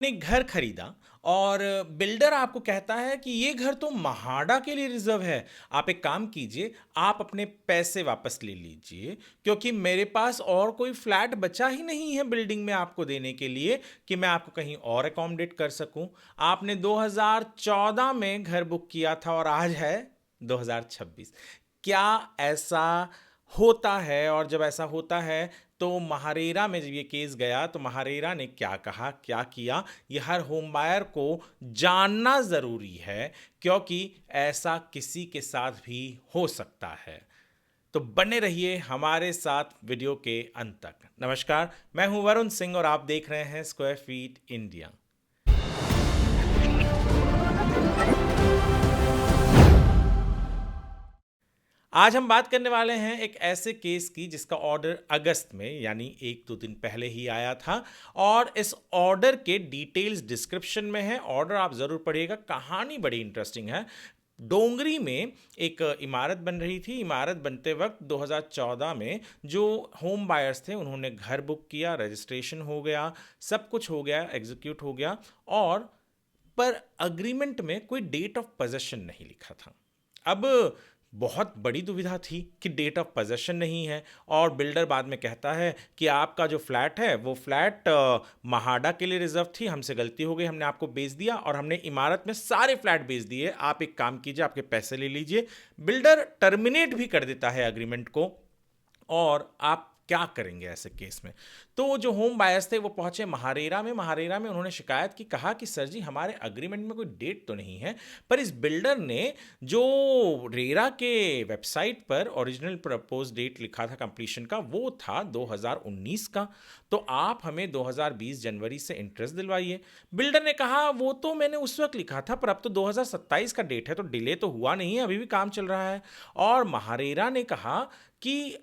ने घर खरीदा और बिल्डर आपको कहता है कि ये घर तो महाड़ा के लिए रिजर्व है। आप एक काम कीजिए, आप अपने पैसे वापस ले लीजिए, क्योंकि मेरे पास और कोई फ्लैट बचा ही नहीं है बिल्डिंग में आपको देने के लिए कि मैं आपको कहीं और अकोमोडेट कर सकूं। आपने 2014 में घर बुक किया था और आज है 2026। क्या ऐसा होता है? और जब ऐसा होता है तो महारेरा में जब ये केस गया तो महारेरा ने क्या कहा, क्या किया, ये हर होम बायर को जानना ज़रूरी है, क्योंकि ऐसा किसी के साथ भी हो सकता है। तो बने रहिए हमारे साथ वीडियो के अंत तक। नमस्कार, मैं हूं वरुण सिंह और आप देख रहे हैं स्क्वायर फीट इंडिया। आज हम बात करने वाले हैं एक ऐसे केस की जिसका ऑर्डर अगस्त में यानी एक दो दिन पहले ही आया था, और इस ऑर्डर के डिटेल्स डिस्क्रिप्शन में है। ऑर्डर आप ज़रूर पढ़िएगा, कहानी बड़ी इंटरेस्टिंग है। डोंगरी में एक इमारत बन रही थी। इमारत बनते वक्त 2014 में जो होम बायर्स थे उन्होंने घर बुक किया, रजिस्ट्रेशन हो गया, सब कुछ हो गया, एग्जीक्यूट हो गया, और पर अग्रीमेंट में कोई डेट ऑफ पोजेशन नहीं लिखा था। अब बहुत बड़ी दुविधा थी कि डेट ऑफ पोजेशन नहीं है, और बिल्डर बाद में कहता है कि आपका जो फ्लैट है वो फ्लैट महाड़ा के लिए रिजर्व थी, हमसे गलती हो गई, हमने आपको बेच दिया और हमने इमारत में सारे फ्लैट बेच दिए, आप एक काम कीजिए, आपके पैसे ले लीजिए। बिल्डर टर्मिनेट भी कर देता है अग्रीमेंट को। और आप क्या करेंगे ऐसे केस में? तो जो होम बायर्स थे वो पहुंचे महारेरा में। महारेरा में उन्होंने शिकायत की, कहा कि सर जी हमारे अग्रीमेंट में कोई डेट तो नहीं है, पर इस बिल्डर ने जो रेरा के वेबसाइट पर ओरिजिनल प्रपोज डेट लिखा था कंप्लीशन का, वो था 2019 का, तो आप हमें 2020 जनवरी से इंटरेस्ट दिलवाइए। बिल्डर ने कहा वो तो मैंने उस वक्त लिखा था, पर अब तो 2027 का डेट है, तो डिले तो हुआ नहीं है, अभी भी काम चल रहा है। और महारेरा ने कहा कि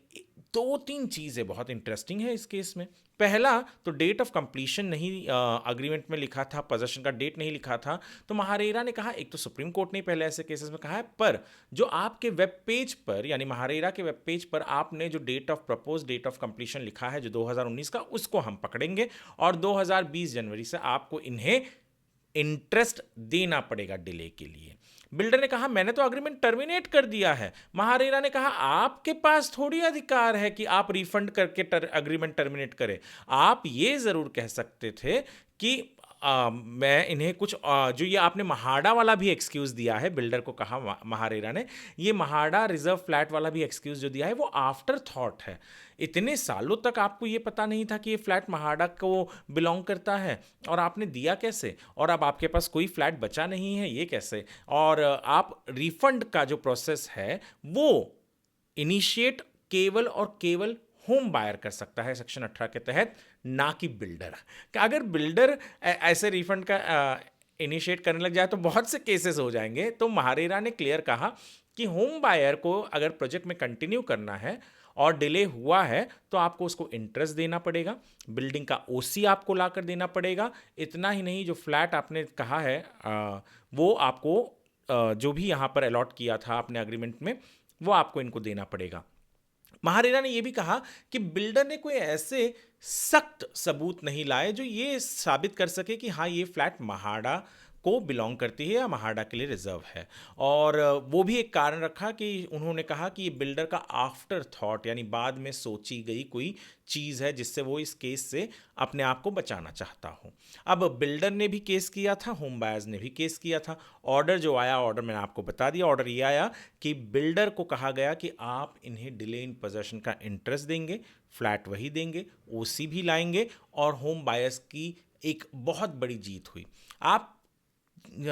दो तीन चीज़ें बहुत इंटरेस्टिंग है इस केस में। पहला तो डेट ऑफ कंप्लीशन नहीं अग्रीमेंट में लिखा था, पोजेशन का डेट नहीं लिखा था। तो महारेरा ने कहा एक तो सुप्रीम कोर्ट ने पहले ऐसे केसेस में कहा है, पर जो आपके वेब पेज पर यानी महारेरा के वेब पेज पर आपने जो date of propose date of completion लिखा है जो 2019 का, उसको हम पकड़ेंगे और 2020 जनवरी से आपको इन्हें इंटरेस्ट देना पड़ेगा डिले के लिए। बिल्डर ने कहा मैंने तो अग्रीमेंट टर्मिनेट कर दिया है। महारेरा ने कहा आपके पास थोड़ी अधिकार है कि आप रिफंड करके अग्रीमेंट टर्मिनेट करें। आप ये जरूर कह सकते थे कि मैं इन्हें कुछ जो ये आपने महाड़ा वाला भी एक्सक्यूज दिया है, बिल्डर को कहा महारेरा ने, ये महाड़ा रिजर्व फ्लैट वाला भी एक्सक्यूज जो दिया है वो आफ्टर थॉट है। इतने सालों तक आपको ये पता नहीं था कि ये फ्लैट महाड़ा को बिलोंग करता है, और आपने दिया कैसे? और अब आपके पास कोई फ्लैट बचा नहीं है, ये कैसे? और आप रिफंड का जो प्रोसेस है वो इनिशिएट केवल और केवल होम बायर कर सकता है सेक्शन 18 के तहत, ना कि बिल्डर। अगर बिल्डर ऐसे रिफंड का इनिशिएट करने लग जाए तो बहुत से केसेस हो जाएंगे। तो महारेरा ने क्लियर कहा कि होम बायर को अगर प्रोजेक्ट में कंटिन्यू करना है और डिले हुआ है तो आपको उसको इंटरेस्ट देना पड़ेगा, बिल्डिंग का ओसी आपको ला कर देना पड़ेगा। इतना ही नहीं, जो फ्लैट आपने कहा है वो आपको जो भी यहाँ पर अलॉट किया था आपने अग्रीमेंट में, वो आपको इनको देना पड़ेगा। महारेरा ने यह भी कहा कि बिल्डर ने कोई ऐसे सख्त सबूत नहीं लाए जो ये साबित कर सके कि हाँ ये फ्लैट महाड़ा को बिलोंग करती है या महाड़ा के लिए रिजर्व है। और वो भी एक कारण रखा कि उन्होंने कहा कि ये बिल्डर का आफ्टर थॉट यानी बाद में सोची गई कोई चीज़ है जिससे वो इस केस से अपने आप को बचाना चाहता हो। अब बिल्डर ने भी केस किया था, होम बायर्स ने भी केस किया था। ऑर्डर जो आया, ऑर्डर मैंने आपको बता दिया। ऑर्डर ये आया कि बिल्डर को कहा गया कि आप इन्हें डिले इन पोजेशन का इंटरेस्ट देंगे, फ्लैट वही देंगे, ओसी भी लाएंगे, और होम बायर्स की एक बहुत बड़ी जीत हुई। आप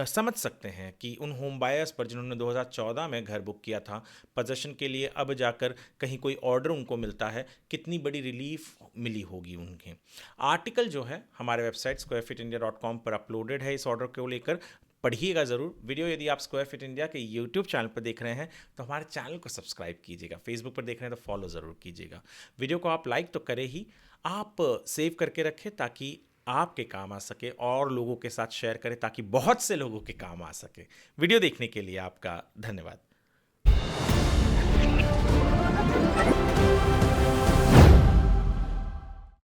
समझ सकते हैं कि उन होम बायर्स पर जिन्होंने 2014 में घर बुक किया था पोजेशन के लिए, अब जाकर कहीं कोई ऑर्डर उनको मिलता है, कितनी बड़ी रिलीफ मिली होगी उन्हें। आर्टिकल जो है हमारे वेबसाइट squarefeetindia.com पर अपलोडेड है इस ऑर्डर को लेकर, पढ़िएगा ज़रूर। वीडियो यदि आप स्क्वायर फिट इंडिया के यूट्यूब चैनल पर देख रहे हैं तो हमारे चैनल को सब्सक्राइब कीजिएगा, फेसबुक पर देख रहे हैं तो फॉलो ज़रूर कीजिएगा। वीडियो को आप लाइक तो करें ही, आप सेव करके रखें ताकि आपके काम आ सके, और लोगों के साथ शेयर करें ताकि बहुत से लोगों के काम आ सके। वीडियो देखने के लिए आपका धन्यवाद।